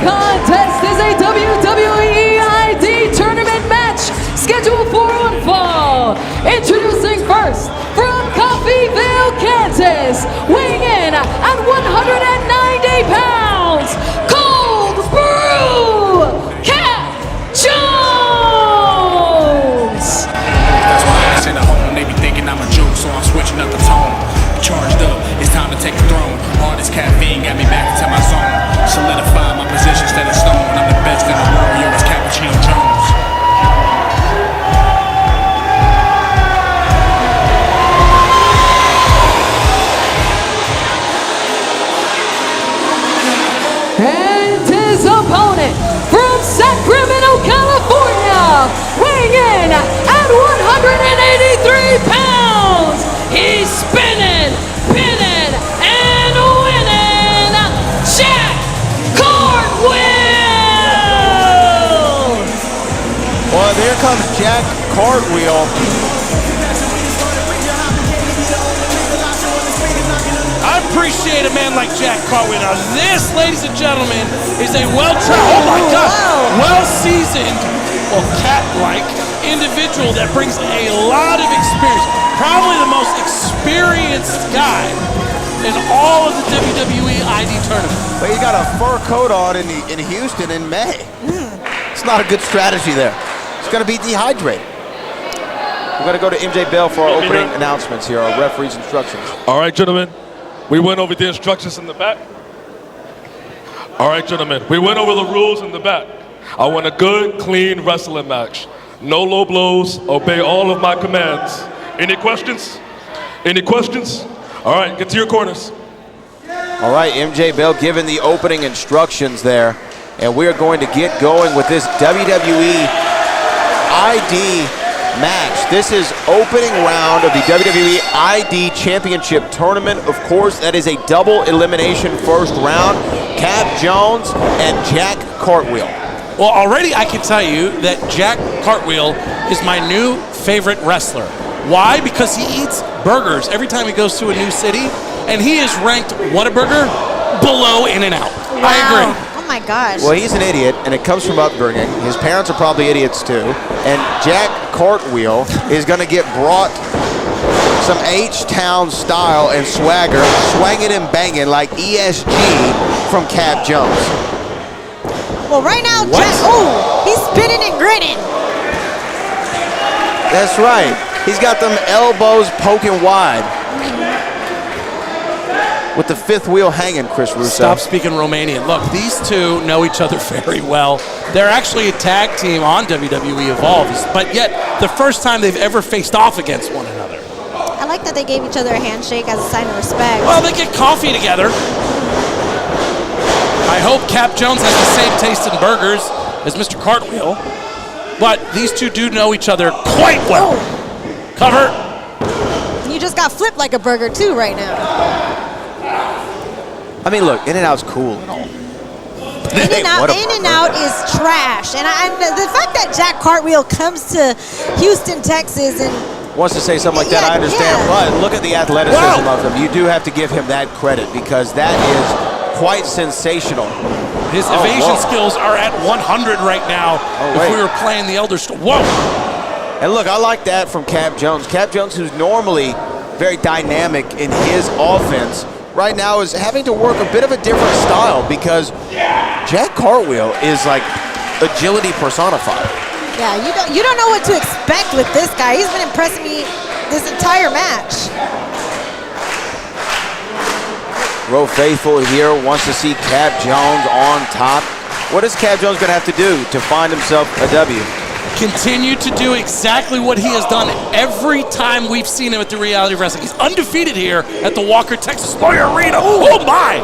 contest is a WWE ID tournament match scheduled for one fall. Introducing first from Coffeyville, Kansas, weighing in at 190 pounds, Cold Brew Cap Jones. That's why I sit at home, they be thinking I'm a joke, so I'm switching up the tone. Charged up, it's time to take the throne. All this caffeine got me back into my zone. Solidify my position instead of stone. I'm the best in the world, yo, it's Cappuccino Jones. And his opponent from Sacramento, California, weighing in at 183 pounds, he's spinning, pinning, and winning, Jack Cartwheel! Well, there comes Jack Cartwheel. I appreciate a man like Jack Cartwheel. Now this, ladies and gentlemen, is a well-trained, oh my God, well-seasoned, well, cat-like individual that brings a lot of experience. Probably the most experienced guy in all of the WWE ID tournament. But he's got a fur coat on in Houston in May. It's not a good strategy there. He's going to be dehydrated. We're going to go to MJ Bell for our opening announcements here, our referee's instructions. All right, gentlemen. We went over the instructions in the back. All right, gentlemen. We went over the rules in the back. I want a good, clean wrestling match. No low blows. Obey all of my commands. Any questions? Any questions? All right, get to your corners. All right, MJ Bell giving the opening instructions there. And we are going to get going with this WWE ID match. This is opening round of the WWE ID Championship Tournament. Of course, that is a double elimination first round. Cap Jones and Jack Cartwheel. Well, already I can tell you that Jack Cartwheel is my new favorite wrestler. Why? Because he eats burgers every time he goes to a new city, and he is ranked Whataburger below In-N-Out. Wow. I agree. Oh my gosh. Well, he's an idiot, and it comes from upbringing. His parents are probably idiots too. And Jack Cartwheel is going to get brought some H-Town style and swagger, swanging and banging like ESG from Cap Jones. Well, right now, Jack, he's spinning and grinning. That's right. He's got them elbows poking wide. With the fifth wheel hanging, Chris Russo. Stop speaking Romanian. Look, these two know each other very well. They're actually a tag team on WWE Evolve, but yet the first time they've ever faced off against one another. I like that they gave each other a handshake as a sign of respect. Well, they get coffee together. I hope Cap Jones has the same taste in burgers as Mr. Cartwheel, but these two do know each other quite well. Cover. You just got flipped like a burger too right now. I mean, look, In-N-Out's cool and all. In-N-Out is trash. And the fact that Jack Cartwheel comes to Houston, Texas, and wants to say something like that, I understand. But look at the athleticism of him. You do have to give him that credit because that is quite sensational. His evasion skills are at 100 right now. If we were playing the Elder Scrolls. Whoa! And look, I like that from Cap Jones. Cap Jones, who's normally very dynamic in his offense, right now is having to work a bit of a different style because Jack Cartwheel is like agility personified. yeah, you don't know what to expect with this guy. He's been impressing me this entire match. Row Faithful here wants to see Cap Jones on top. What is Cap Jones going to have to do to find himself a W? Continue to do exactly what he has done every time we've seen him at the Reality of Wrestling. He's undefeated here at the Walker, Texas Lawyer Arena. Oh my!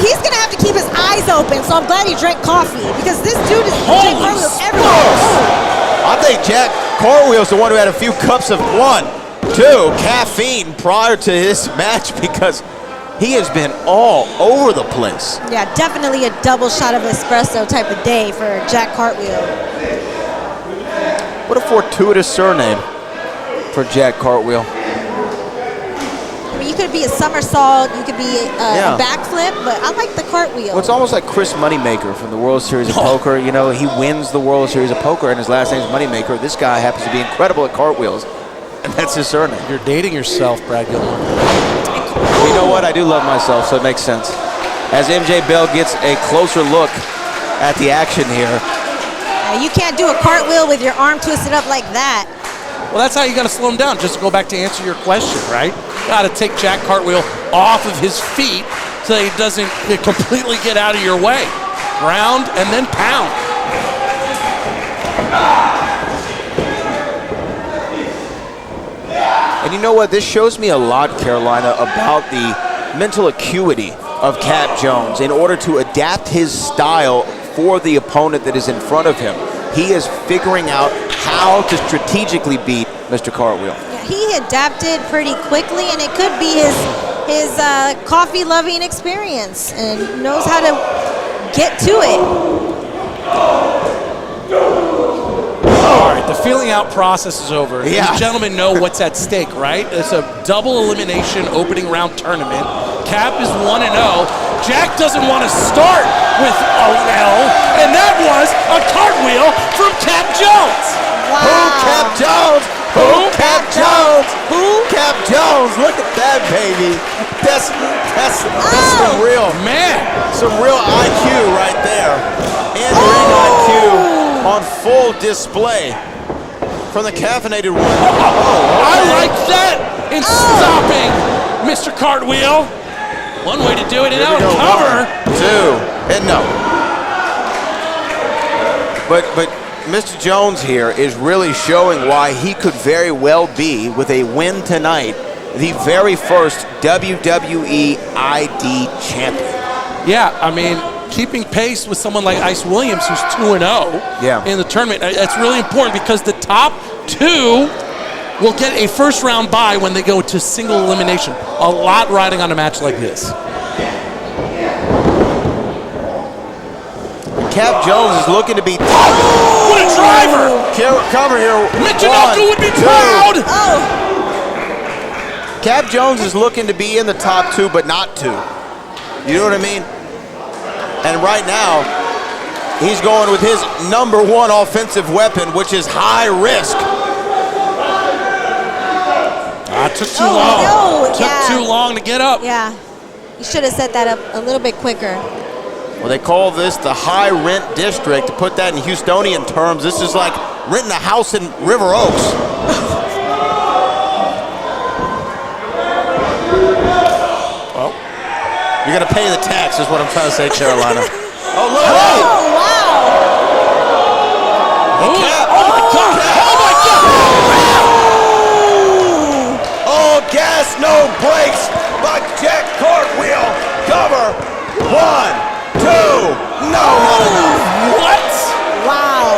He's going to have to keep his eyes open, so I'm glad he drank coffee because this dude is Jack Cartwheel everywhere. I think Jack Cartwheel's the one who had a few cups of 1, 2 caffeine prior to this match because he has been all over the place. Yeah, definitely a double shot of espresso type of day for Jack Cartwheel. What a fortuitous surname for Jack Cartwheel. I mean, mean, you could be a somersault, you could be a backflip, but I like the cartwheel. Well, it's almost like Chris Moneymaker from the World Series of Poker. You know, he wins the World Series of Poker, and his last name is Moneymaker. This guy happens to be incredible at cartwheels, and that's his surname. You're dating yourself, Brad Gilmore. You know what? I do love myself, so it makes sense. As MJ Bell gets a closer look at the action here. You can't do a cartwheel with your arm twisted up like that. Well, that's how you got to slow him down. Just to go back to answer your question, right? Got to take Jack Cartwheel off of his feet so that he doesn't completely get out of your way. Ground and then pound. And you know what? This shows me a lot, Carolina, about the mental acuity of Cap Jones in order to adapt his style for the opponent that is in front of him. He is figuring out how to strategically beat Mr. Cartwheel. Yeah, he adapted pretty quickly, and it could be his coffee-loving experience, and knows how to get to it. All right, the feeling out process is over. Yeah. These gentlemen know what's at stake, right? It's a double elimination opening round tournament. Cap is 1-0. Jack doesn't want to start with an L, and that was a cartwheel from Cap Jones. Wow. Who Cap Jones? Who Cap Jones? Who Cap Jones? Look at that, baby. That's some real IQ right there. And ring IQ on full display from the caffeinated one. I like that in stopping Mr. Cartwheel. One way to do it, and now cover. 2, and no. But Mr. Jones here is really showing why he could very well be, with a win tonight, the very first WWE ID champion. Yeah, I mean, keeping pace with someone like Ice Williams, who's 2-0 in the tournament, that's really important because the top two will get a first round bye when they go to single elimination. A lot riding on a match like this. Cap Jones is looking to be... What a driver! Cover here. Michinoku would be proud! Cap Jones is looking to be in the top two, but not two. You know what I mean? And right now, he's going with his number one offensive weapon, which is high risk. Took too long. Too long to get up. Yeah, you should have set that up a little bit quicker. Well, they call this the high rent district. To put that in Houstonian terms, this is like renting a house in River Oaks. Well, you're gonna pay the tax, is what I'm trying to say, Carolina. Oh, look! Oh, wow! Oh my God! Oh my God! All gas, no brakes by Jack Cartwheel. Cover. 1, 2. No, not enough. What? Wow.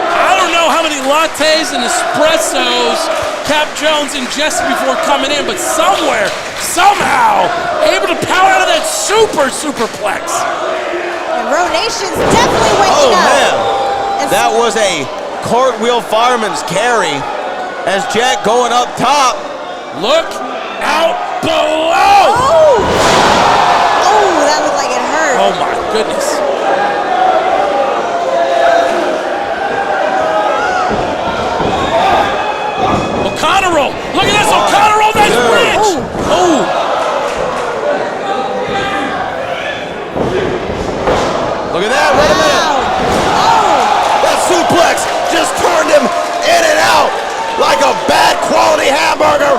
I don't know how many lattes and espressos Cap Jones ingested before coming in, but somewhere, somehow, able to power out of that superplex. And Row Nation's definitely waking up. Man. That was a cartwheel fireman's carry as Jack going up top. Look out below! Oh! Oh, that looked like it hurt. Oh my goodness. O'Connor roll! Look at this O'Connor roll! That's bridge! Oh! Look at that, wait a minute. That suplex just turned him in and out like a bad quality hamburger.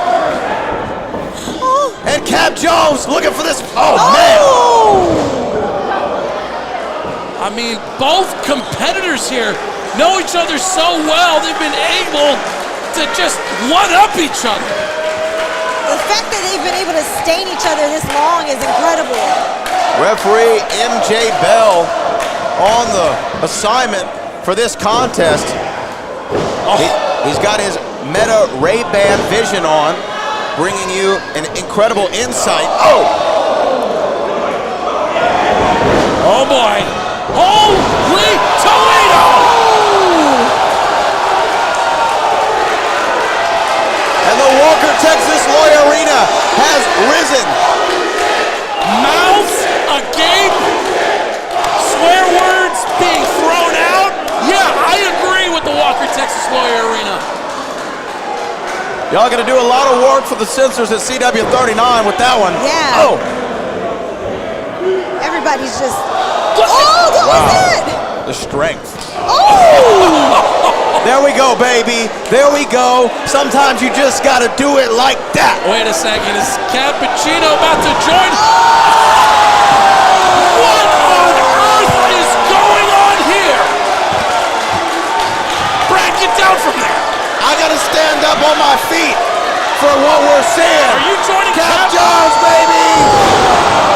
And Cap Jones looking for this, man. I mean, both competitors here know each other so well, they've been able to just one-up each other. The fact that they've been able to stain each other this long is incredible. Referee MJ Bell on the assignment for this contest. He's got his Meta Ray-Ban vision on, bringing you an incredible insight. Oh boy. Holy Toledo! has risen. Mouths agape, swear words being thrown out. Yeah, I agree with the Walker Texas Lawyer Arena. Y'all gonna do a lot of work for the censors at CW39 with that one. Yeah. Oh, Everybody's just. Oh, what was that? the strength. Oh! There we go, baby. There we go. Sometimes you just gotta do it like that. Wait a second, is Cappuccino about to join? What on earth is going on here? Brad, get down from there. I gotta stand up on my feet for what we're seeing. Are you joining Cap Jones, baby?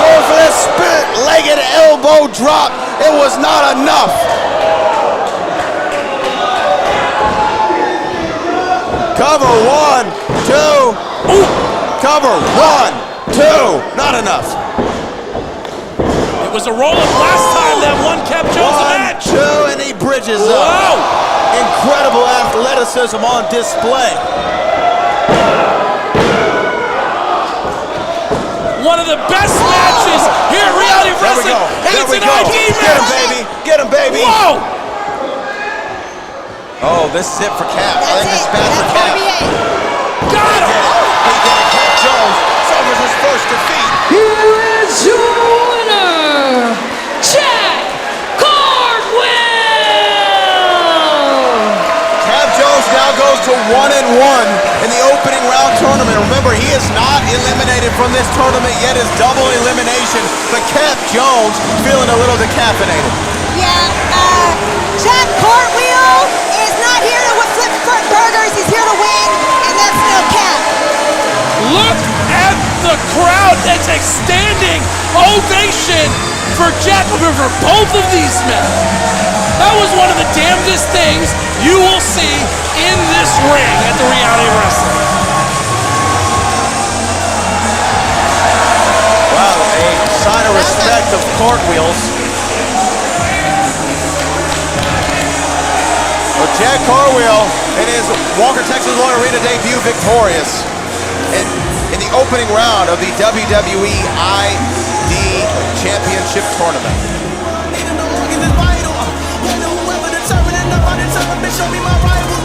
Going for that spit-legged elbow drop. It was not enough. Cover 1, 2. Ooh. Cover 1, 2. Not enough. It was a roll-up last time that won Cap Jones the 1, match. 2, and he bridges up. Whoa! Incredible athleticism on display. One of the best matches here at Reality There we Wrestling. go. And There it's we an go. ID Get him, match. baby. Get him, baby. Whoa! Oh, this is it for Cap. I think this is bad for That's Cap. gonna be it. Got him! He did it. Cap Jones suffers his first defeat. Here is your winner, Jack Cartwheel! Cap Jones now goes to 1-1 in the opening round tournament. Remember, he is not eliminated from this tournament yet. It's double elimination, but Cap Jones feeling a little decaffeinated. Yeah, Jack Cartwheel is not here to flip burgers. He's here to win, and that's no cap. Look at the crowd that's a standing ovation for Jack, for both of these men. That was one of the damnedest things you will see in this ring at the Reality Wrestling. Wow, a sign of respect of Cartwheels. Well, Jack Cartwheel in his Walker Texas Lawyer Arena debut victorious in the opening round of the WWE ID Championship Tournament. Show me my rival.